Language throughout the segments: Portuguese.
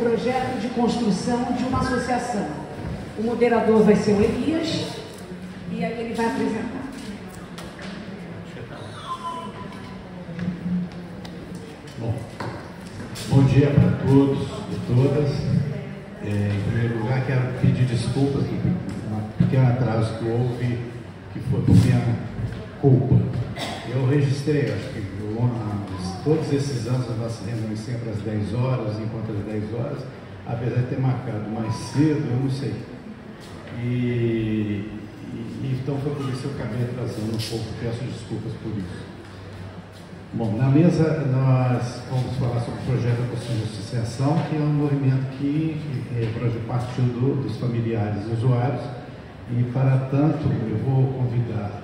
projeto de construção de uma associação. O moderador vai ser o Elias e aí ele vai apresentar. Bom dia para todos e todas. Em primeiro lugar, quero pedir desculpas por um pequeno atraso que houve, que foi por minha culpa. Eu registrei, acho que todos esses anos as nossas reuniões sempre às 10 horas, enquanto às 10 horas, apesar de ter marcado mais cedo, eu não sei. Então foi por isso que eu acabei atrasando um pouco, peço desculpas por isso. Bom, na mesa nós vamos falar sobre o projeto da Construção de Associação, que é um movimento que partiu dos familiares e usuários, e para tanto eu vou convidar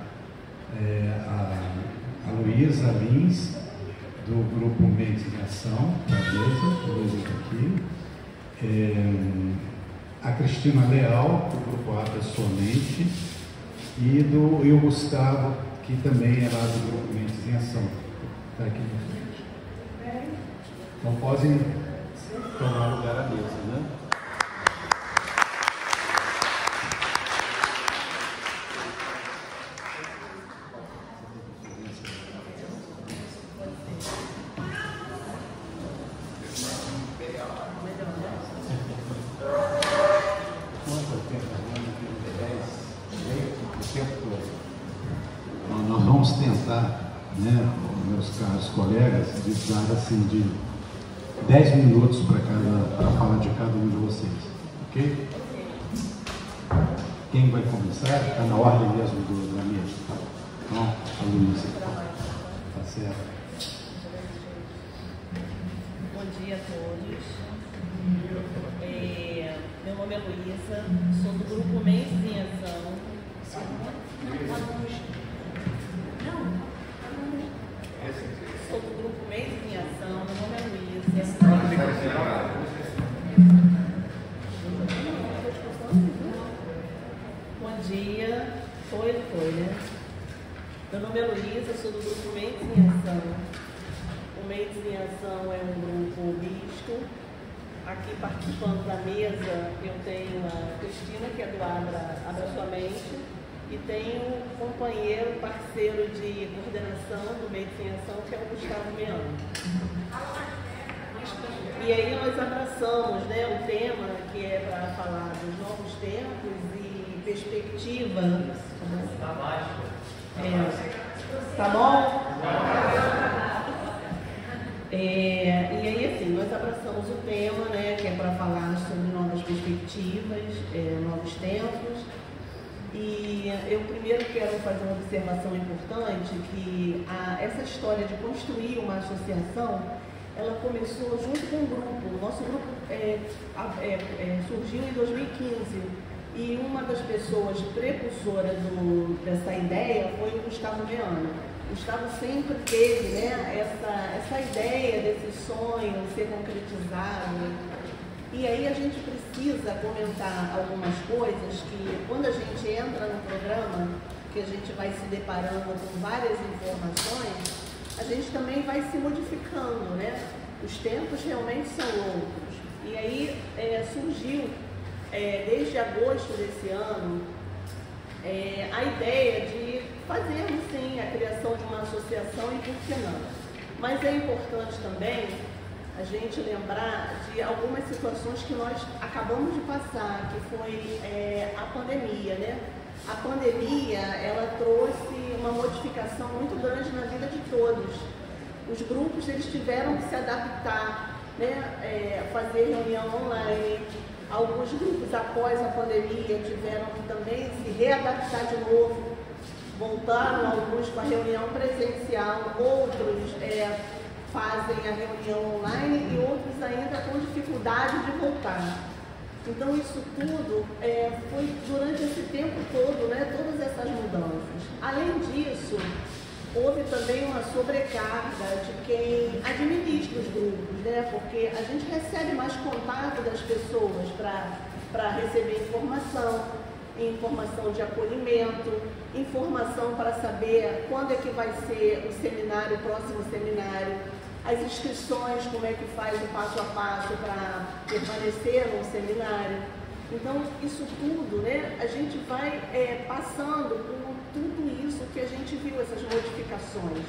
a Luísa Lins, do Grupo Mentes em Ação, da mesa, a Luísa aqui, a Cristina Leal, do Grupo Abra Sua Mente, e o Gustavo, que também é lá do Grupo Mentes em Ação. Está aqui na frente. Então podem tomar lugar à mesa, né? Nós vamos tentar, né, meus caros colegas, de dar assim de 10 minutos para falar de cada um de vocês, ok? Quem vai começar? Está na ordem mesmo da mesa. Então, a Luísa. Tá certo. Bom dia a todos. Meu nome é Luísa, sou do Grupo Mentes em Ação. Sou do Grupo Mentes em Ação, meu nome é Luísa. Bom dia. Foi, né? Meu nome é Luísa, sou do Grupo Mentes em Ação. O Mentes em Ação é um grupo misto. Aqui participando da mesa eu tenho a Cristina, que é do Abra Sua Mente, e tenho um companheiro, parceiro de coordenação do Mentes em Ação, que é o Gustavo Meano. E aí nós abraçamos, né, o tema que é para falar dos novos tempos e perspectiva. Tá bom? E aí, assim, nós abraçamos o tema, né, que é para falar sobre novas perspectivas, novos tempos. E eu primeiro quero fazer uma observação importante, que essa história de construir uma associação, ela começou junto com o grupo. O nosso grupo surgiu em 2015 e uma das pessoas precursoras dessa ideia foi o Gustavo Meano. O Gustavo sempre teve, né, essa ideia desse sonho ser concretizado. E aí a gente precisa comentar algumas coisas que, quando a gente entra no programa, que a gente vai se deparando com várias informações, a gente também vai se modificando, né? Os tempos realmente são outros. E aí surgiu, desde agosto desse ano, a ideia de fazermos, sim, a criação de uma associação e por que não. Mas é importante também a gente lembrar de algumas situações que nós acabamos de passar, que foi a pandemia, né? A pandemia, ela trouxe uma modificação muito grande na vida de todos. Os grupos, eles tiveram que se adaptar, né? Fazer reunião online. Alguns grupos, após a pandemia, tiveram que também se readaptar de novo. Voltaram alguns para a reunião presencial, outros fazem a reunião online e outros ainda com dificuldade de voltar. Então isso tudo foi durante esse tempo todo, né, todas essas mudanças. Além disso, houve também uma sobrecarga de quem administra os grupos, né, porque a gente recebe mais contato das pessoas para receber informação de acolhimento, informação para saber quando é que vai ser o próximo seminário. as inscrições, como é que faz o passo a passo para permanecer no seminário. Então, isso tudo, né, a gente vai passando por tudo isso que a gente viu, essas modificações.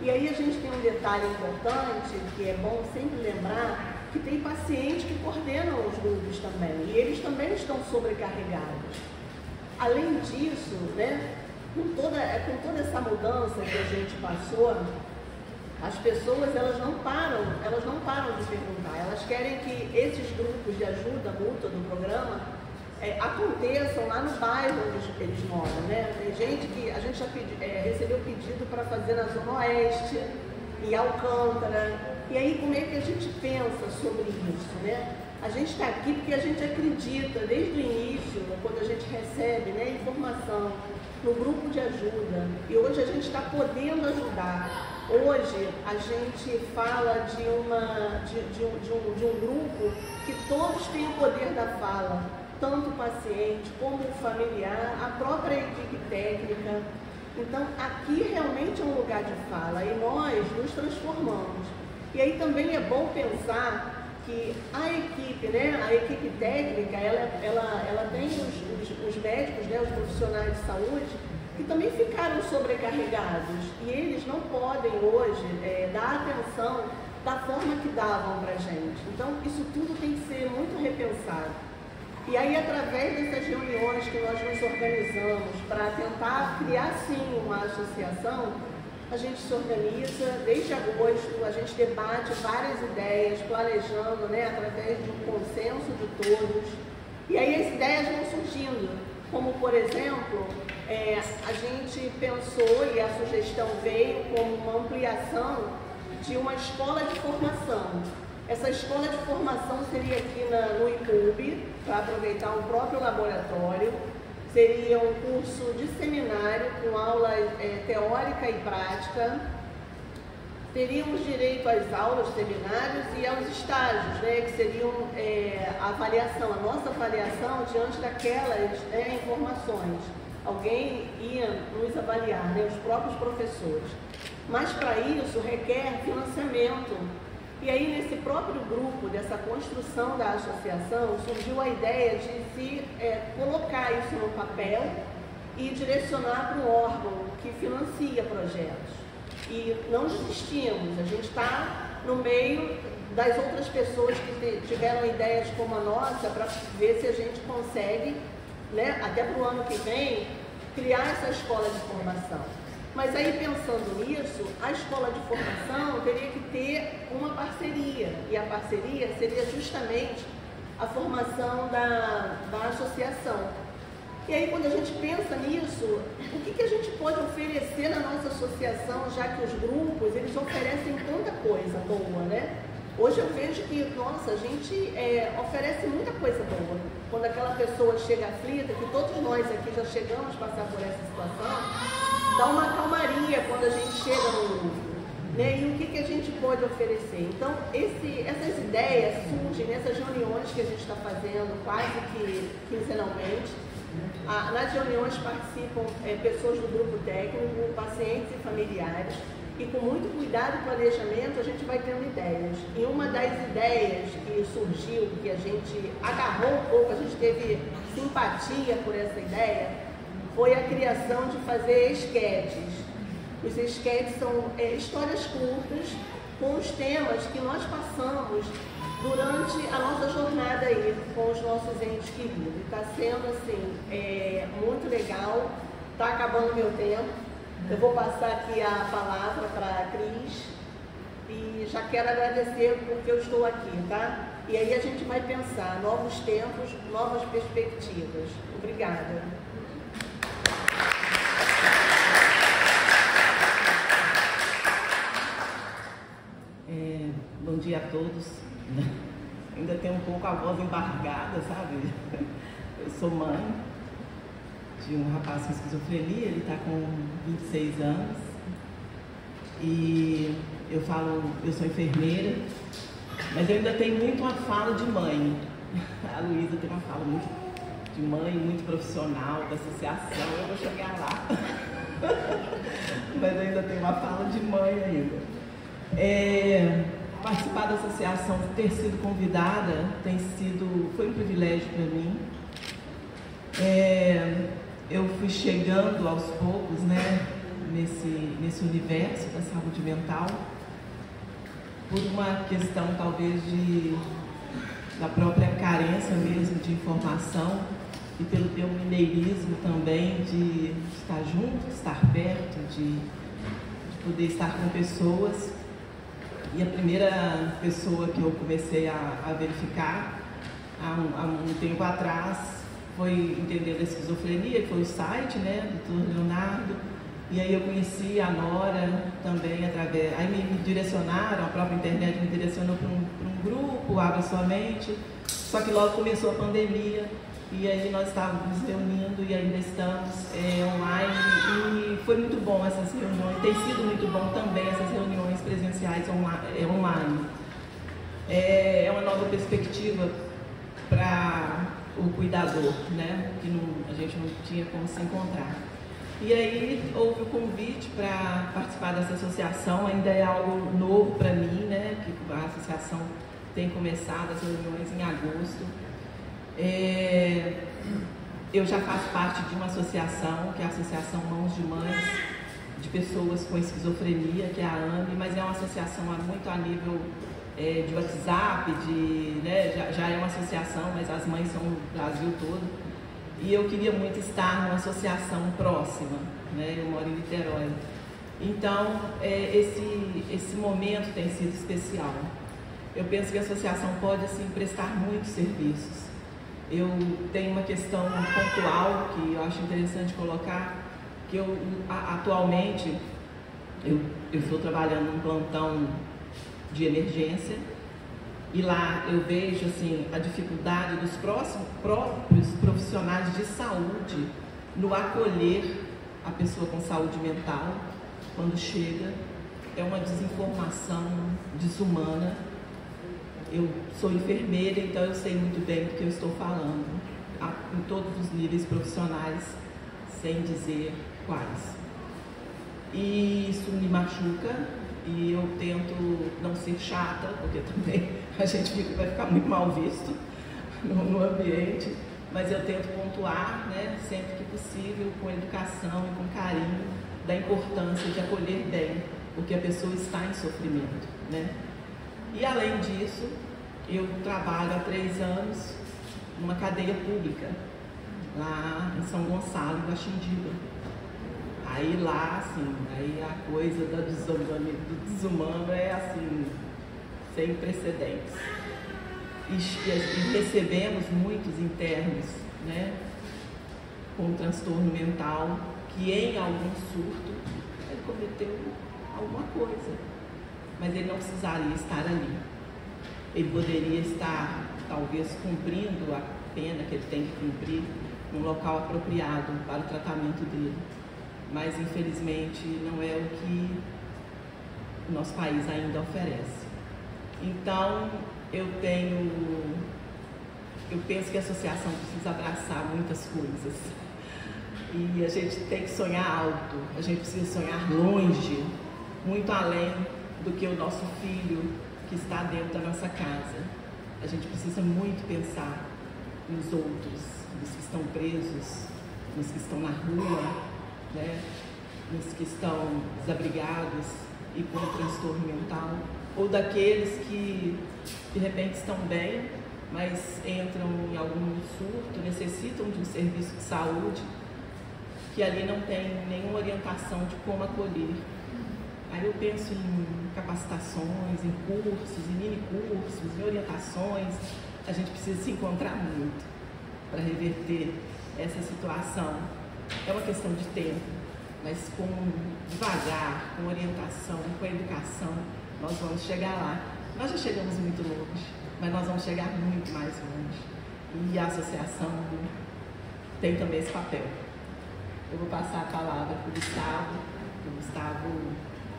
E aí a gente tem um detalhe importante, que é bom sempre lembrar, que tem pacientes que coordenam os grupos também, e eles também estão sobrecarregados. Além disso, né, com toda essa mudança que a gente passou, as pessoas elas não param de perguntar, elas querem que esses grupos de ajuda mútua do programa aconteçam lá no bairro onde eles moram, né? Tem gente que a gente já recebeu pedido para fazer na Zona Oeste, em Alcântara, e aí como é que a gente pensa sobre isso, né? A gente está aqui porque a gente acredita desde o início, quando a gente recebe, né, informação no grupo de ajuda, e hoje a gente está podendo ajudar. Hoje a gente fala de um grupo que todos têm o poder da fala, tanto o paciente como o familiar, a própria equipe técnica. Então aqui realmente é um lugar de fala e nós nos transformamos. E aí também é bom pensar que a equipe, né, a equipe técnica, ela tem os médicos, né, os profissionais de saúde, que também ficaram sobrecarregados e eles não podem hoje dar atenção da forma que davam para a gente. Então, isso tudo tem que ser muito repensado. E aí, através dessas reuniões que nós nos organizamos para tentar criar, sim, uma associação, a gente se organiza desde agosto, a gente debate várias ideias, planejando, né, através de um consenso de todos. E aí as ideias vão surgindo, como, por exemplo, a gente pensou e a sugestão veio como uma ampliação de uma escola de formação. Essa escola de formação seria aqui no IPUB, para aproveitar o próprio laboratório. Seria um curso de seminário com aula teórica e prática. Teríamos direito às aulas, seminários e aos estágios, né, que seriam a avaliação, a nossa avaliação diante daquelas informações. Alguém ia nos avaliar, né, os próprios professores. Mas para isso requer financiamento. E aí nesse próprio grupo, dessa construção da associação, surgiu a ideia de se colocar isso no papel e direcionar para um órgão que financia projetos. E não desistimos, a gente está no meio das outras pessoas que tiveram ideias como a nossa para ver se a gente consegue, né, até para o ano que vem, criar essa escola de formação. Mas aí, pensando nisso, a escola de formação teria que ter uma parceria, e a parceria seria justamente a formação da associação. E aí, quando a gente pensa nisso, o que a gente pode oferecer na nossa associação, já que os grupos, eles oferecem tanta coisa boa, né? Hoje eu vejo que, nossa, a gente oferece muita coisa boa. Quando aquela pessoa chega aflita, que todos nós aqui já chegamos a passar por essa situação, dá uma calmaria quando a gente chega no grupo, né? E o que a gente pode oferecer? Então, essas ideias surgem nessas reuniões que a gente está fazendo quase que quinzenalmente. Nas reuniões participam pessoas do grupo técnico, pacientes e familiares, e com muito cuidado e planejamento a gente vai tendo ideias. E uma das ideias que surgiu, que a gente agarrou um pouco, a gente teve simpatia por essa ideia, foi a criação de fazer esquetes. Os esquetes são histórias curtas com os temas que nós passamos durante a nossa jornada aí com os nossos entes queridos. Está sendo assim, muito legal, está acabando meu tempo. Eu vou passar aqui a palavra para a Cris e já quero agradecer porque eu estou aqui, tá? E aí a gente vai pensar novos tempos, novas perspectivas. Obrigada. Bom dia a todos. Ainda tenho um pouco a voz embargada, sabe? Eu sou mãe de um rapaz com esquizofrenia, ele está com 26 anos. E eu sou enfermeira, mas eu ainda tenho muito uma fala de mãe. A Luísa tem uma fala muito de mãe, muito profissional, da associação, eu vou chegar lá. Mas eu ainda tenho uma fala de mãe ainda. Participar da associação, ter sido convidada, foi um privilégio para mim. Eu fui chegando aos poucos, né, nesse universo da saúde mental, por uma questão talvez da própria carência mesmo de informação e pelo meu mineirismo também de estar junto, estar perto, de poder estar com pessoas. E a primeira pessoa que eu comecei a verificar há um tempo atrás foi entender a esquizofrenia, que foi o site, né, do Dr. Leonardo. E aí eu conheci a Nora também aí me direcionaram, a própria internet me direcionou para um grupo, Abra Sua Mente. Só que logo começou a pandemia e aí nós estávamos nos reunindo e ainda estamos online. E foi muito bom essas reuniões, tem sido muito bom também essas reuniões presenciais online. É uma nova perspectiva para o cuidador, né? Que a gente não tinha como se encontrar. E aí houve o convite para participar dessa associação, ainda é algo novo para mim, né? Que a associação tem começado as reuniões em agosto. Eu já faço parte de uma associação, que é a Associação Mãos de Mães de Pessoas com Esquizofrenia, que é a AME, mas é uma associação muito a nível de WhatsApp, né? Já é uma associação, mas as mães são no Brasil todo. E eu queria muito estar numa associação próxima, né? Eu moro em Niterói. Então, esse momento tem sido especial. Eu penso que a associação pode, assim, prestar muitos serviços. Eu tenho uma questão pontual que eu acho interessante colocar, que atualmente eu estou trabalhando num plantão de emergência e lá eu vejo, assim, a dificuldade dos próprios profissionais de saúde no acolher a pessoa com saúde mental quando chega. É uma desinformação desumana. Eu sou enfermeira, então eu sei muito bem do que eu estou falando, em todos os níveis profissionais, sem dizer quais. E isso me machuca e eu tento não ser chata, porque também a gente vai ficar muito mal visto no ambiente, mas eu tento pontuar, né, sempre que possível, com educação e com carinho, da importância de acolher bem, porque a pessoa está em sofrimento, né? E além disso, eu trabalho há 3 anos numa cadeia pública, lá em São Gonçalo, em Guaxindiba. Aí lá, assim, aí a coisa do desumano é assim, sem precedentes. E recebemos muitos internos, né, com transtorno mental, que em algum surto ele cometeu alguma coisa, mas ele não precisaria estar ali. Ele poderia estar, talvez, cumprindo a pena que ele tem que cumprir num local apropriado para o tratamento dele. Mas, infelizmente, não é o que o nosso país ainda oferece. Então, eu penso que a associação precisa abraçar muitas coisas. E a gente tem que sonhar alto, a gente precisa sonhar longe, muito além do que o nosso filho que está dentro da nossa casa. A gente precisa muito pensar nos outros, nos que estão presos, nos que estão na rua, né? Nos que estão desabrigados e com transtorno mental, ou daqueles que de repente estão bem, mas entram em algum surto, necessitam de um serviço de saúde, que ali não tem nenhuma orientação de como acolher. Aí eu penso em capacitações, em cursos, em mini-cursos, em orientações. A gente precisa se encontrar muito para reverter essa situação. É uma questão de tempo, mas devagar, com orientação, com educação, nós vamos chegar lá. Nós já chegamos muito longe, mas nós vamos chegar muito mais longe. E a associação tem também esse papel. Eu vou passar a palavra para o Gustavo. O Gustavo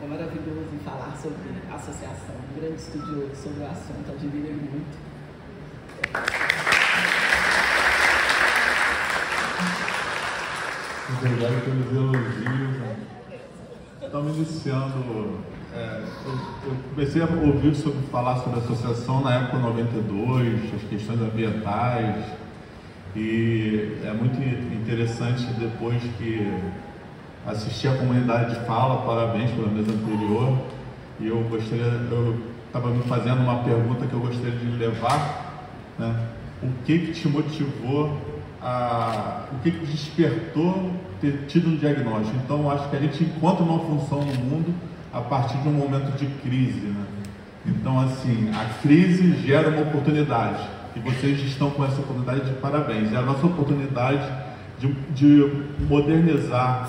é maravilhoso em falar sobre a associação, um grande estudioso sobre o assunto, admiro ele muito. Obrigado pelos elogios. Estamos iniciando eu comecei a ouvir falar sobre a associação na época 92, as questões ambientais, e é muito interessante depois que assisti a comunidade de fala, parabéns pela mesa anterior, e eu estava me fazendo uma pergunta que eu gostaria de levar, né? O que te motivou, o que despertou ter tido um diagnóstico? Então, eu acho que a gente encontra uma função no mundo a partir de um momento de crise, né? Então, assim, a crise gera uma oportunidade, e vocês estão com essa oportunidade de parabéns. É a nossa oportunidade de modernizar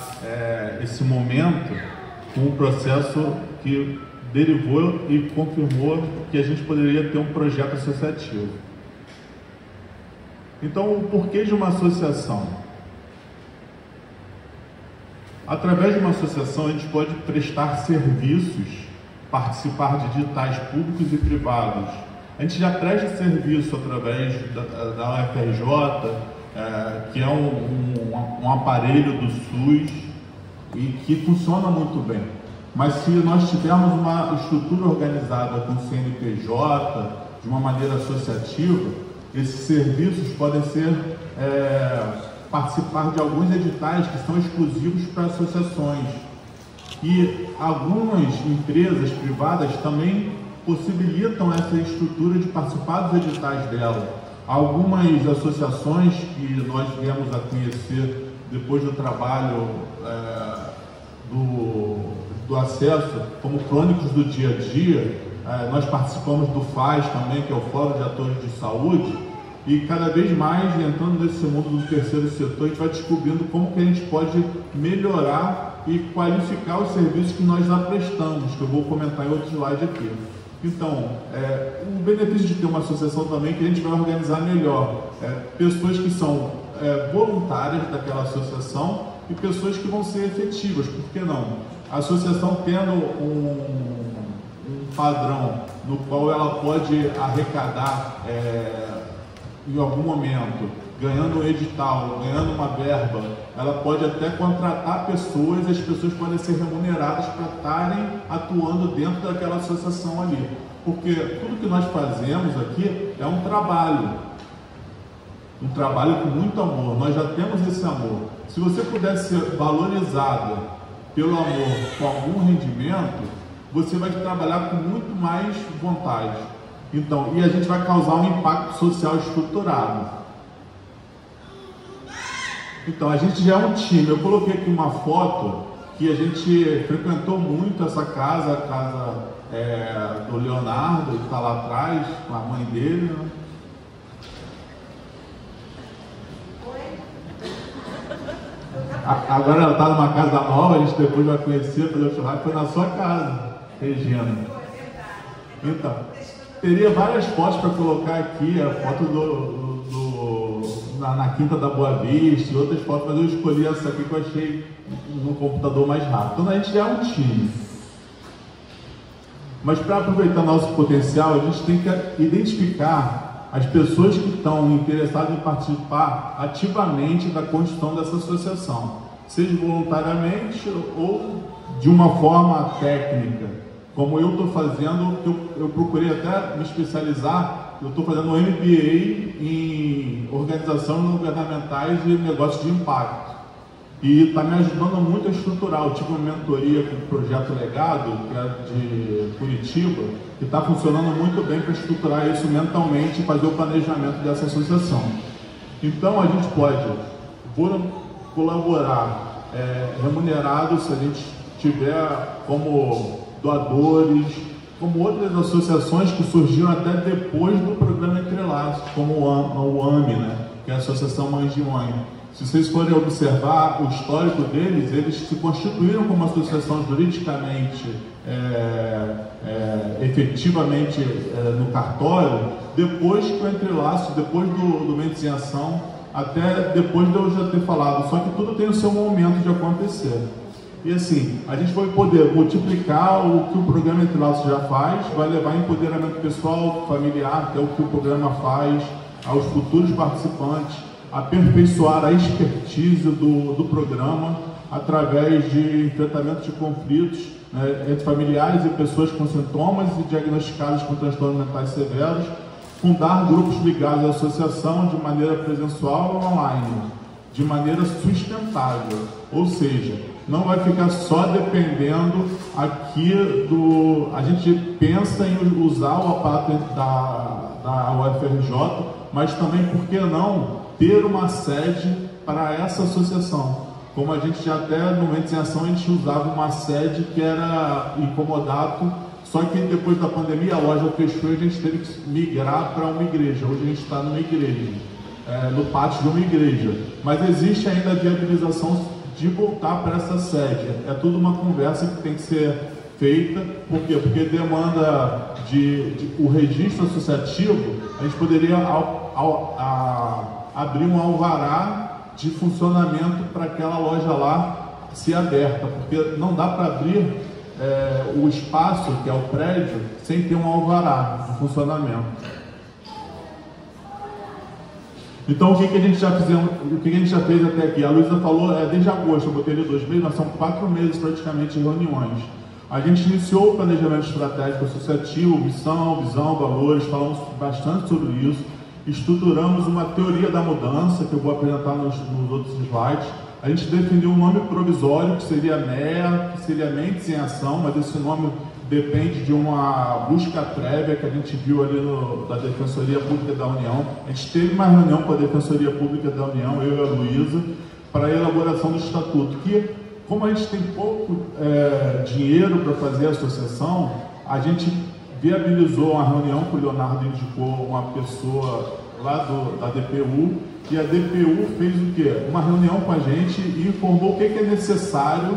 esse momento com um processo que derivou e confirmou que a gente poderia ter um projeto associativo. Então, o porquê de uma associação? Através de uma associação, a gente pode prestar serviços, participar de editais públicos e privados. A gente já presta serviço através da UFRJ, que é um aparelho do SUS e que funciona muito bem. Mas se nós tivermos uma estrutura organizada com CNPJ, de uma maneira associativa, esses serviços podem participar de alguns editais que são exclusivos para associações. E algumas empresas privadas também possibilitam essa estrutura de participar dos editais dela. Algumas associações que nós viemos a conhecer depois do trabalho do acesso, como Crônicos do Dia a Dia, nós participamos do FAS também, que é o Fórum de Atores de Saúde, e cada vez mais, entrando nesse mundo do terceiro setor, a gente vai descobrindo como que a gente pode melhorar e qualificar os serviços que nós já prestamos, que eu vou comentar em outro slide aqui. Então, o benefício de ter uma associação também, que a gente vai organizar melhor, pessoas que são voluntárias daquela associação e pessoas que vão ser efetivas, por que não? A associação tendo um padrão no qual ela pode arrecadar em algum momento, ganhando um edital, ganhando uma verba, ela pode até contratar pessoas e as pessoas podem ser remuneradas para estarem atuando dentro daquela associação ali. Porque tudo que nós fazemos aqui é um trabalho com muito amor, nós já temos esse amor. Se você puder ser valorizada pelo amor com algum rendimento, você vai trabalhar com muito mais vontade. Então, e a gente vai causar um impacto social estruturado. Então, a gente já é um time. Eu coloquei aqui uma foto que a gente frequentou muito essa casa, a casa do Leonardo, que está lá atrás, com a mãe dele, né? Agora ela está numa casa nova, a gente depois vai conhecer, fazer o churrasco, foi na sua casa, Regina. Então, teria várias fotos para colocar aqui, a foto na Quinta da Boa Vista e outras fotos, mas eu escolhi essa aqui que eu achei no computador mais rápido. Então a gente já é um time. Mas para aproveitar nosso potencial, a gente tem que identificar as pessoas que estão interessadas em participar ativamente da construção dessa associação, seja voluntariamente ou de uma forma técnica, como eu estou fazendo. Eu procurei até me especializar. Eu estou fazendo um MBA em organização governamentais e negócios de impacto. E está me ajudando muito a estruturar. Eu tive uma mentoria com o Projeto Legado, que é de Curitiba, que está funcionando muito bem para estruturar isso mentalmente e fazer o planejamento dessa associação. Então a gente pode colaborar remunerado se a gente tiver como doadores, como outras associações que surgiram até depois do programa Entrelaços, como o AME, né? Que é a Associação Mães de Mãe. Se vocês forem observar o histórico deles, eles se constituíram como associação juridicamente, efetivamente no cartório, depois que o Entrelaços, depois do Mentes em Ação, até depois de eu já ter falado. Só que tudo tem o seu momento de acontecer. E assim, a gente vai poder multiplicar o que o programa Entrelaços já faz, vai levar empoderamento pessoal, familiar, que é o que o programa faz, aos futuros participantes, aperfeiçoar a expertise do programa através de tratamento de conflitos, né, entre familiares e pessoas com sintomas e diagnosticadas com transtornos mentais severos, fundar grupos ligados à associação de maneira presencial ou online, de maneira sustentável, ou seja, não vai ficar só dependendo aqui do... A gente pensa em usar o aparato da UFRJ, mas também, por que não, ter uma sede para essa associação? Como a gente já até no Mentes em Ação, a gente usava uma sede que era em comodato, só que depois da pandemia a loja fechou e a gente teve que migrar para uma igreja. Hoje a gente está numa igreja, no pátio de uma igreja, mas existe ainda a viabilização de voltar para essa sede. É tudo uma conversa que tem que ser feita. Por quê? Porque demanda o registro associativo. A gente poderia abrir um alvará de funcionamento para aquela loja lá ser aberta, porque não dá para abrir o espaço, que é o prédio, sem ter um alvará de funcionamento. Então, o que a gente já fez até aqui? A Luísa falou, desde agosto, eu botei ali 2 meses, nós são 4 meses praticamente de reuniões. A gente iniciou o planejamento estratégico associativo, missão, visão, valores, falamos bastante sobre isso, estruturamos uma teoria da mudança, que eu vou apresentar nos outros slides. A gente definiu um nome provisório, que seria MEA, que seria Mentes em Ação, mas esse nome depende de uma busca prévia que a gente viu ali da Defensoria Pública da União. A gente teve uma reunião com a Defensoria Pública da União, eu e a Luísa, para a elaboração do estatuto, que, como a gente tem pouco dinheiro para fazer a associação, a gente viabilizou uma reunião que o Leonardo indicou uma pessoa lá da DPU, e a DPU fez o quê? Uma reunião com a gente e informou o que é necessário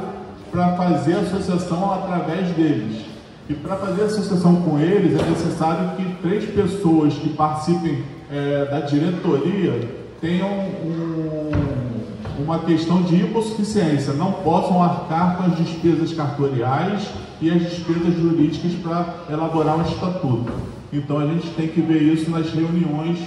para fazer a associação através deles. E para fazer a associação com eles é necessário que 3 pessoas que participem da diretoria tenham uma questão de hipossuficiência, não possam arcar com as despesas cartoriais e as despesas jurídicas para elaborar um estatuto. Então a gente tem que ver isso nas reuniões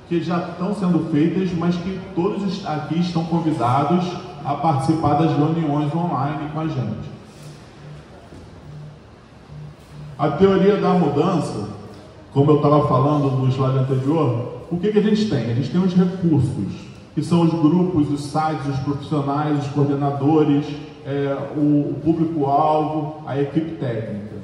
que já estão sendo feitas, mas que todos aqui estão convidados a participar das reuniões online com a gente. A teoria da mudança, como eu estava falando no slide anterior, o que a gente tem? A gente tem os recursos, que são os grupos, os sites, os profissionais, os coordenadores, o público-alvo, a equipe técnica.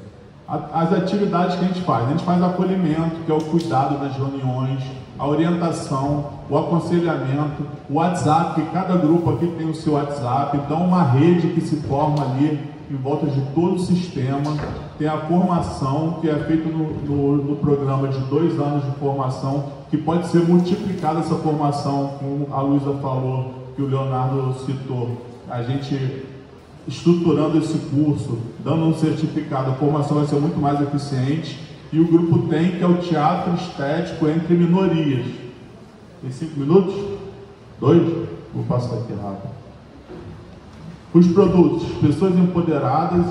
As atividades que a gente faz acolhimento, que é o cuidado nas reuniões, a orientação, o aconselhamento, o WhatsApp, que cada grupo aqui tem o seu WhatsApp, então uma rede que se forma ali em volta de todo o sistema. Tem a formação, que é feita no programa de 2 anos de formação, que pode ser multiplicada essa formação, como a Luísa falou, que o Leonardo citou. A gente estruturando esse curso, dando um certificado, a formação vai ser muito mais eficiente. E o grupo tem, que é o teatro estético entre minorias. Tem 5 minutos? 2? Vou passar aqui rápido. Os produtos, pessoas empoderadas,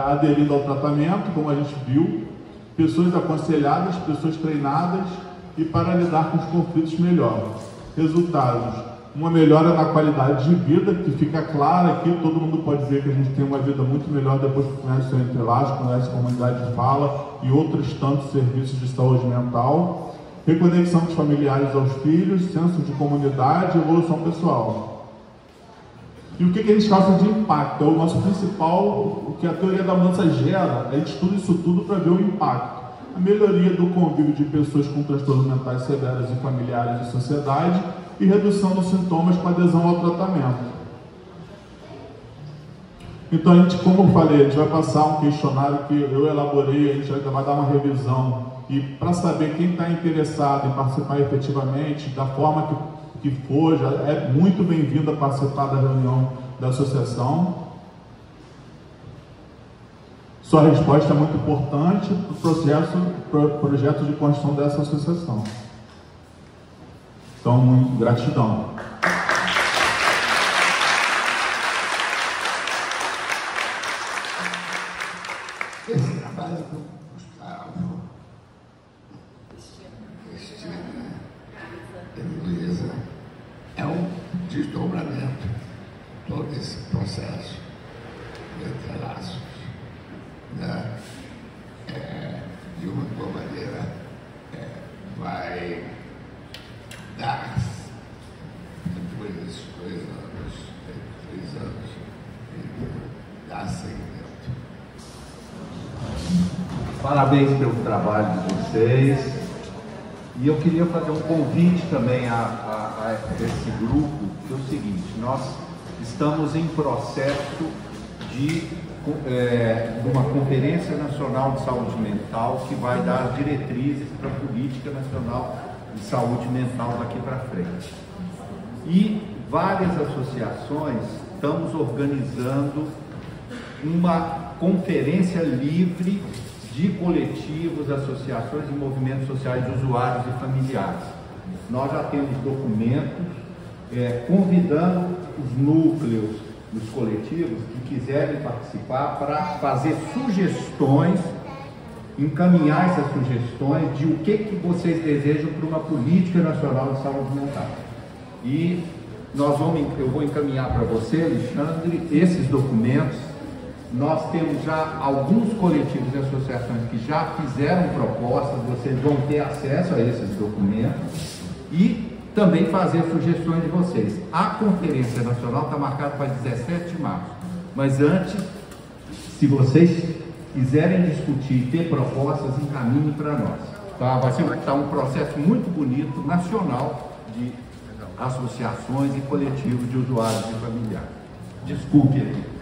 aderindo ao tratamento, como a gente viu, pessoas aconselhadas, pessoas treinadas e para lidar com os conflitos melhor. Resultados, uma melhora na qualidade de vida, que fica clara aqui, todo mundo pode ver que a gente tem uma vida muito melhor depois que conhece o Seu Entrelaço, conhece a comunidade de fala e outros tantos serviços de saúde mental, reconexão dos familiares aos filhos, senso de comunidade e evolução pessoal. E o que a gente causa de impacto? É o nosso principal, o que a teoria da mudança gera, a gente estuda isso tudo para ver o impacto. A melhoria do convívio de pessoas com transtornos mentais severos e familiares e sociedade, e redução dos sintomas com adesão ao tratamento. Então a gente, como eu falei, a gente vai passar um questionário que eu elaborei, a gente vai dar uma revisão, e para saber quem está interessado em participar efetivamente, da forma que for, já é muito bem-vindo a participar da reunião da associação. Sua resposta é muito importante para o projeto de construção dessa associação. Então, muito gratidão. Esse trabalho do Gustavo, Cristina e Luísa é um desdobramento todo esse processo entre laços, né? De uma boa maneira, vai dar, depois desses 2 anos, 3 anos, dar seguimento. Parabéns pelo trabalho de vocês. E eu queria fazer um convite também a esse grupo, que é o seguinte: nós estamos em processo de uma Conferência Nacional de Saúde Mental que vai dar as diretrizes para a Política Nacional de Saúde Mental daqui para frente. E várias associações estamos organizando uma conferência livre de coletivos, associações e movimentos sociais de usuários e familiares. Nós já temos documentos convidando os núcleos dos coletivos que quiserem participar para fazer sugestões, encaminhar essas sugestões de o que vocês desejam para uma política nacional de saúde mental. E eu vou encaminhar para você, Alexandre, esses documentos. Nós temos já alguns coletivos e associações que já fizeram propostas, vocês vão ter acesso a esses documentos e também fazer sugestões de vocês. A Conferência Nacional está marcada para 17 de março, mas antes, se vocês quiserem discutir e ter propostas, encaminhem para nós. Tá? Vai ser um processo muito bonito, nacional, de associações e coletivos de usuários e familiares. Desculpe aí.